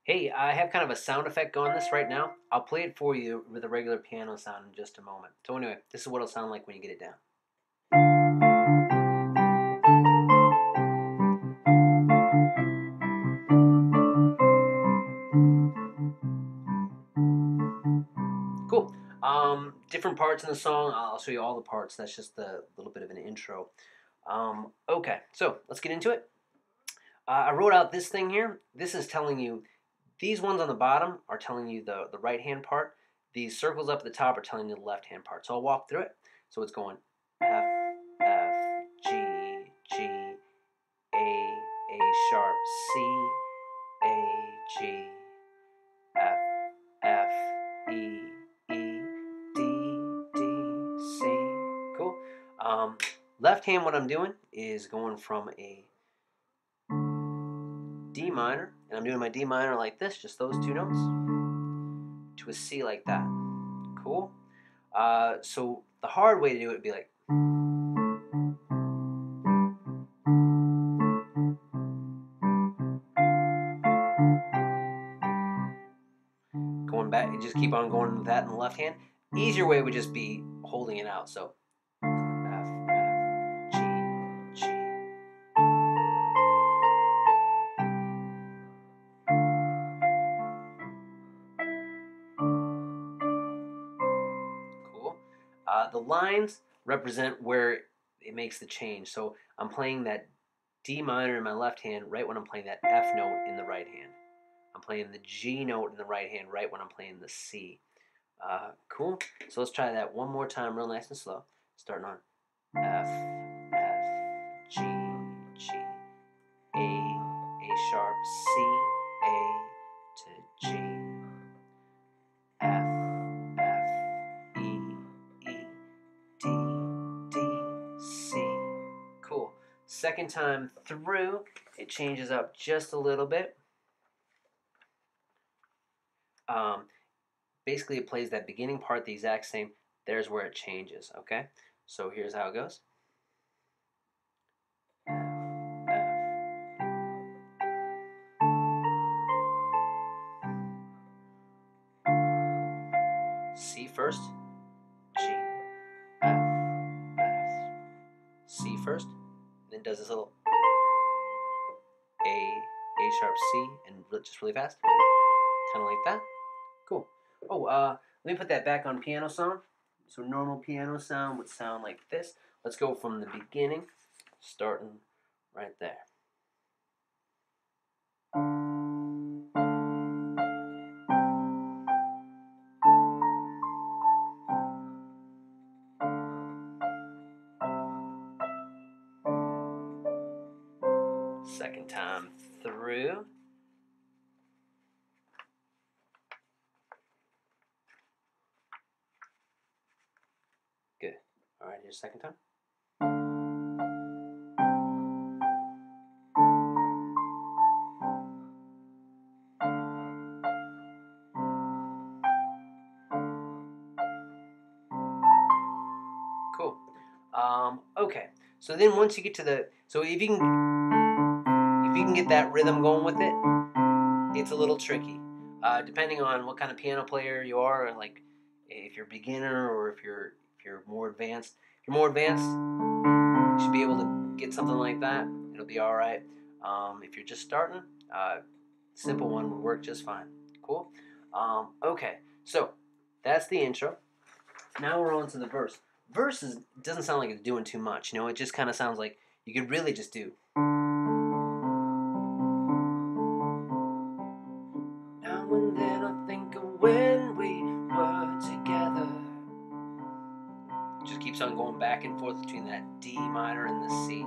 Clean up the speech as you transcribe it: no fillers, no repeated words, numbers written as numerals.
Hey, I have kind of a sound effect going this right now. I'll play it for you with a regular piano sound in just a moment. So anyway, this is what it'll sound like when you get it down. Cool. Different parts in the song. I'll show you all the parts. That's just a little bit of an intro. Okay, so let's get into it. I wrote out this thing here. This is telling you, these ones on the bottom are telling you the right hand part. These circles up at the top are telling you the left hand part. So I'll walk through it. So it's going F, F, G, G, A sharp, C, A, G, F, F, E, E, D, D, C. Cool. Left hand, what I'm doing is going from a D minor, and I'm doing my D minor like this, just those two notes, to a C like that. Cool. So the hard way to do it would be like, going back, you just keep on going with that in the left hand. Easier way would just be holding it out. So F, F, G, G. Cool. The lines represent where it makes the change. So I'm playing that D minor in my left hand right when I'm playing that F note in the right hand. I'm playing the G note in the right hand right when I'm playing the C. Cool. So let's try that one more time real nice and slow. Starting on F, F, G, G, A sharp, C, A to G, F, F, E, E, D, D, C. Cool. Second time through, it changes up just a little bit. Basically, it plays that beginning part the exact same. There's where it changes, okay? So here's how it goes. C first, G, F, F, C first, and then does this little A sharp, C, and just really fast, kind of like that. Cool. Oh, let me put that back on piano sound. So normal piano sound would sound like this. Let's go from the beginning, starting right there. Second time through. Good. All right, here's second time. Cool. Okay. So then once you get to the, so if you can get that rhythm going with it, it's a little tricky. Depending on what kind of piano player you are, like if you're a beginner or if you're more advanced. If you're more advanced, you should be able to get something like that. It'll be all right. If you're just starting, simple one would work just fine. Cool. Okay, so that's the intro. Now we're on to the verse. Verse doesn't sound like it's doing too much. You know, it just kind of sounds like you could really just do. Now and then I think of when we were together. Just keeps on going back and forth between that D minor and the C.